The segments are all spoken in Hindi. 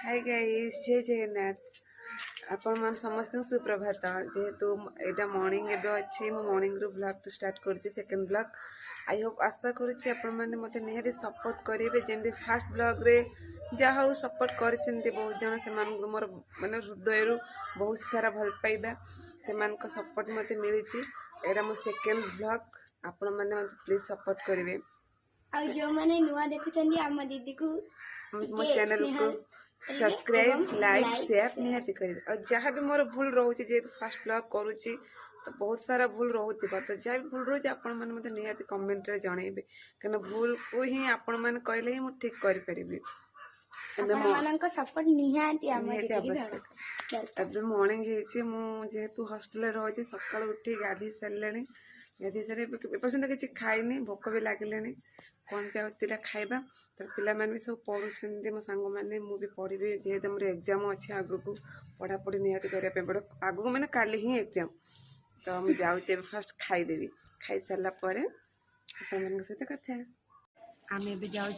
हाय गाइस, जय जगन्नाथ। आपण मान समस्त सुप्रभात। जेहेतु एटा मॉर्निंग एबे अच्छे मो मॉर्निंग रू ब्लॉग तो स्टार्ट करछि सेकंड ब्लॉग। आई होप आशा करूछि आपण माने मते निहारी सपोर्ट करिवे जेंति फर्स्ट ब्लॉग रे जा हो सपोर्ट करछन्ते बहुत जण से मान मोर माने हृदय रू बहुत सारा भल पाइबा से मान को सपोर्ट मते मिलिछि। एटा मो सेकंड ब्लॉग आपण माने मते प्लीज सपोर्ट करिवे। आ जो माने नुआ देखुचंदी हम दीदी को मो चैनल को सब्सक्राइब लाइक शेयर निहाती करेंगे। और जहाँ भी मोर भूल रोचे जे फास्ट ब्लॉग करुच्ची तो बहुत सारा भूल रोचे तो जहाँ भी भूल रोचे आपण मैंने मतलब निहाती कमेंट रे जनइबे कहीं भूल को ही आपण मैंने कहले ही मुझे ठीक कर पारिबी। सपोर्ट निहाती आवश्यक। अब मॉर्निंग जेहेतु हॉस्टेल रोचे सकाल उठी गाधी सारे गाधी सारे पर्यटन किसी खाइनी भोक भी लगे कौन चाहता खाइबा तो पिला भी सब पढ़ुं मो सांग मैंने मुझे पढ़ी जेहेतु मोर एग्जाम अच्छे आग को पढ़ापढ़ी निहाती करने पड़ो आग को मैंने काली ही एग्जाम तो मुझे जाऊँचे फास्ट खाईदेवी खाई सारापर सहित कथा आम ए जाऊँ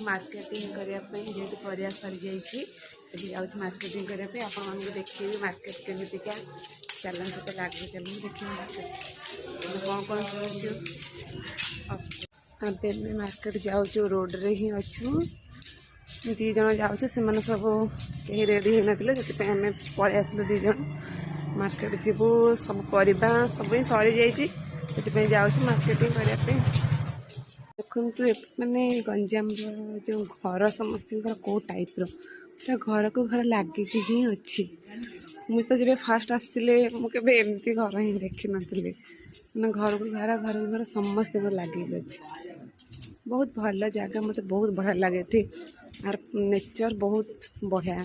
मार्केटिंग करने जेहेतु परिया सरी जाऊँ मार्केटिंग करने आप देखिए मार्केट केमिका चलन सहित लगे चलन देखिए मार्केट कौन कौन शुणु मार्केट जाऊँ रोड रे ही अच्छु दी जन जाऊँ से सब कहीं रेडी होना से आम पलि आसलु दी जन मार्केट जीवु सब परिबा सब सरी जाइए जाऊँ मार्केटिंग करने देखु माने गंजाम जो घर समस्त कौ टाइप घर को घर लगे ही अच्छी मुझे तो जब फास्ट आसले मुझे एमती घर ही देखी नी मैं घर को घर घर को घर समस्त लगे अच्छे बहुत भल जगह मत बहुत बढ़िया लगे थी आर नेचर बहुत बढ़िया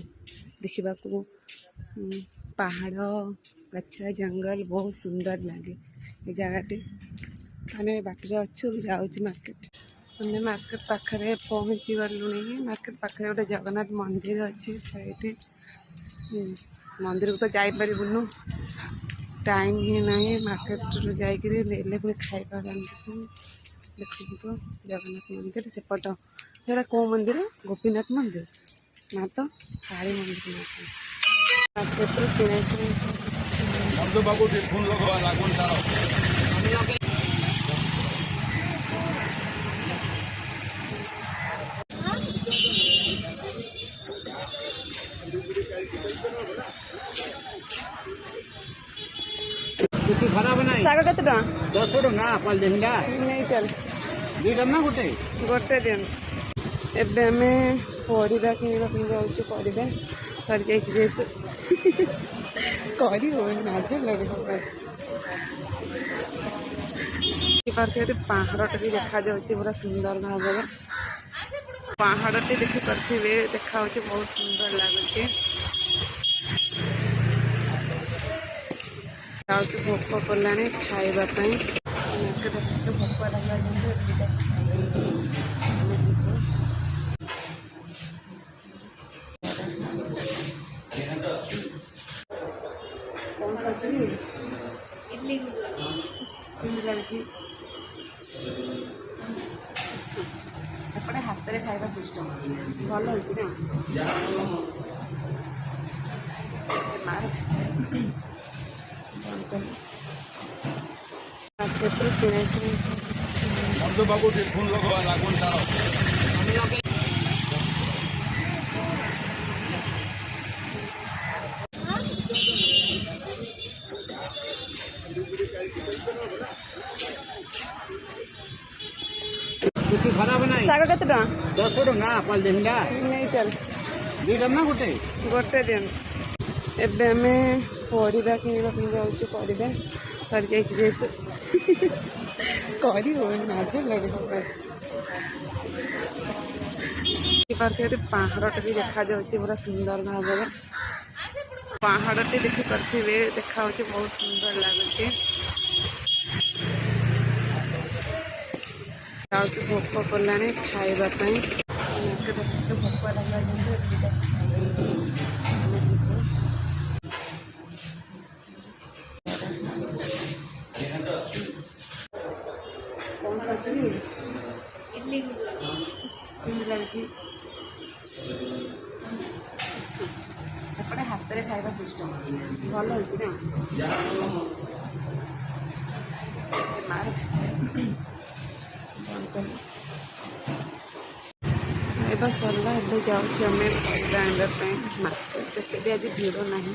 देखा पहाड़ गछ जंगल बहुत सुंदर लगे ये जगह आम बाटर अच्छु जाऊँ मार्केट आम मार्केट पाखे पहुँची गलुणी मार्केट पाखे गोटे जगन्नाथ मंदिर अच्छे ये मंदिर को तो जापरूँ टाइम ही ना मार्केट जाइए पुणी खाइबा देखो जगन्नाथ मंदिर सेपट जोड़ा कौ मंदिर गोपीनाथ मंदिर ना तो काली मंदिर कुछ खराब ना साग कत 10 टका पाल देंगा नहीं चल दीटा ना गोटे गोटे दिन एबे आम परिबा किणवा जाऊँ परिबा सरी जाइए जेहेतु कर पहाड़टे भी देखा जाऊँ पूरा सुंदर भाव पहाड़टे देखिपे देखा बहुत सुंदर लगुच जाऊँ भोक कला खावाई भोक लगा कौन खाई एपटे हाथ में खाଇବା सिस्टम भल कुछ खराब ना साग कत 10 टका पाल देंगा नहीं चल दीटा ना गोटे गोटे दिन एबे आम परिबा किणवा जाऊँ परिबा सरी जाइए जेहेतु पहाड़टे भी देखा जाऊँ पूरा सुंदर भाव पहाड़टे देखिपे देखा बहुत सुंदर लगुच जाऊँ भोक कला खावाई भोक लगा कौन खाई लड़की ହାତରେ ଖାଇବା ସିଷ୍ଟମ୍ ଭଲ ହେଇଛି ନା। ଏବେ ସରିଲା, ଏବେ ଯାଉଛୁ ଆମେ ପରିବା ଆଣିବା ପାଇଁ ମାର୍କେଟ। କେବେ ଆଜି ଭିଡ଼ ନାହିଁ।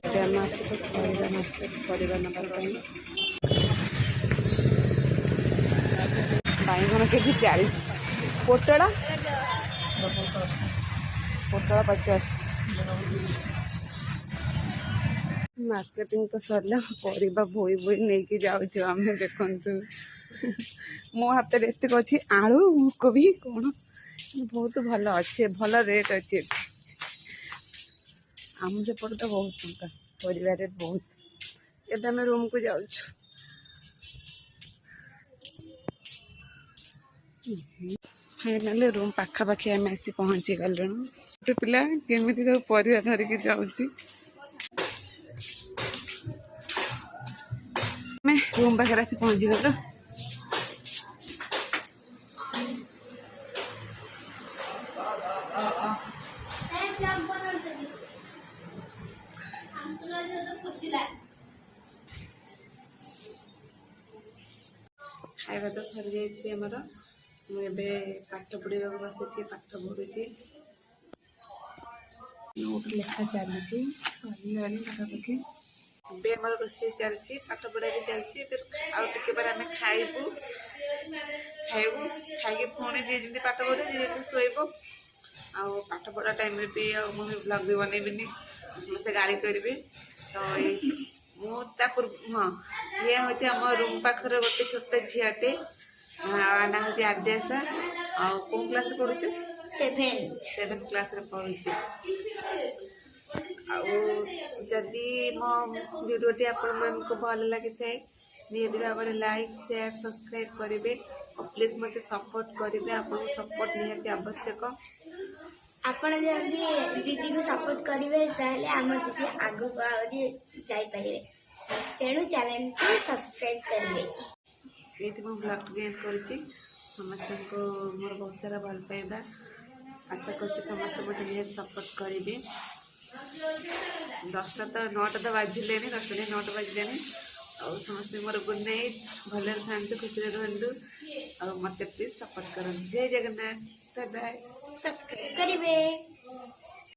ଏବେ ଆମେ ଆସିବୁ ପରିବା ମାର୍କେଟ ପରିବା ନେବା ପାଇଁ। ବାଇଗଣ କେଜି 40, ପୋଟଳ 50। ମାର୍କେଟିଂ ତ ସରିଲା, ପରିବା ବୋଇ ବୋଇ ନେଇକି ଯାଉଛୁ ଆମେ। ଦେଖନ୍ତୁ ମୋ ହାତରେ ଏତିକି ଅଛି, ଆଳୁ କୋବି କ'ଣ ବହୁତ ଭଲ ଅଛି, ଭଲ ରେଟ୍ ଅଛି। ଆମ ସେପଟେ ତ ବହୁତ ଟଙ୍କା ପରିବା ରେଟ୍ ବହୁତ। ଏବେ ଆମେ ରୁମ୍କୁ ଯାଉଛୁ। ଫାଇନାଲି ରୁମ୍ ପାଖାପାଖି ଆମେ ଆସି ପହଞ୍ଚି ଗଲୁଣୁ। ଗୋଟେ ପିଲା କେମିତି ସବୁ ପରିବା ଧରିକି ଯାଉଛି। ଆମେ ରୁମ୍ ପାଖରେ ଆସି ପହଞ୍ଚିଗଲୁ। ଖାଇବା ତ ସରିଯାଇଛି ଆମର। ମୁଁ ଏବେ ପାଠ ପଢ଼ିବାକୁ ବସିଛି, ପାଠ ପଢ଼ୁଛି। ନୋଟ୍ ଲେଖା ଚାଲିଛି, ସରିଲାଣି ପାଖାପାଖି। ଏବେ ଆମର ରୋଷେଇ ଚାଲିଛି, ପାଠ ପଢ଼ା ବି ଚାଲିଛି। ଆଉ ଟିକେ ପରେ ଆମେ ଖାଇବୁ। ଖାଇକି ପୁଣି ଯିଏ ଯେମିତି ପାଠ ପଢ଼ିବ, ଯିଏ ଯେମିତି ଶୋଇବ। ଆଉ ପାଠ ପଢ଼ା ଟାଇମ୍ରେ ବି ଆଉ ମୁଁ ବି ବ୍ଲଗ୍ ବି ବନେଇବିନି, ସମସ୍ତେ ଗାଳି କରିବେ। ତ ମୁଁ ତା ପୂର୍ବ ଇଏ ହେଉଛି ଆମ ରୁମ୍ ପାଖରେ ଗୋଟେ ଛୋଟ ଝିଅଟେ, ନା ହେଉଛି ଆଦ୍ୟାସା। ଆଉ କେଉଁ କ୍ଲାସ୍ରେ ପଢ଼ୁଛୁ? 7th କ୍ଲାସ୍ରେ ପଢ଼ୁଛି। ଆଉ ଯଦି ମୋ ଭିଡ଼ିଓଟି ଆପଣମାନଙ୍କୁ ଭଲ ଲାଗିଥାଏ, ନିହାତି ଭାବରେ ଲାଇକ୍, ସେୟାର, ସବସ୍କ୍ରାଇବ୍ କରିବେ। ଆଉ ପ୍ଲିଜ୍ ମୋତେ ସପୋର୍ଟ କରିବେ। ଆପଣଙ୍କୁ ସପୋର୍ଟ ନିହାତି ଆବଶ୍ୟକ। ଆପଣ ଯଦି ଦିଦିକୁ ସପୋର୍ଟ କରିବେ ତାହେଲେ ଆମ ଦିଦି ଆଗକୁ ଆହୁରି ଯାଇପାରିବେ। ତେଣୁ ଚ୍ୟାନେଲକୁ ସବସ୍କ୍ରାଇବ୍ କରିବେ। ଏଇଠି ମୁଁ ବ୍ଲଗ୍ଟି ଏଣ୍ଡ କରୁଛି। ସମସ୍ତଙ୍କୁ ମୋର ବହୁତ ସାରା ଭଲ ପାଇବା। ଆଶା କରୁଛି ସମସ୍ତେ ମୋତେ ନିହାତି ସପୋର୍ଟ କରିବେ। 9ଟା ତ ବାଜିଲେଣି, 10ଟା ନାହିଁ 9ଟା ବାଜିଲେଣି। ଆଉ ସମସ୍ତେ ମୋର ଗୁଡ୍ ନାଇଟ୍, ଭଲରେ ଥାଆନ୍ତୁ, ଖୁସିରେ ରୁହନ୍ତୁ। ଆଉ ମୋତେ ପ୍ଲିଜ୍ ସପୋର୍ଟ କରନ୍ତୁ। ଜୟ ଜଗନ୍ନାଥ, ବାଏ ବାଏ। ସବସ୍କ୍ରାଇବ୍ କରିବେ।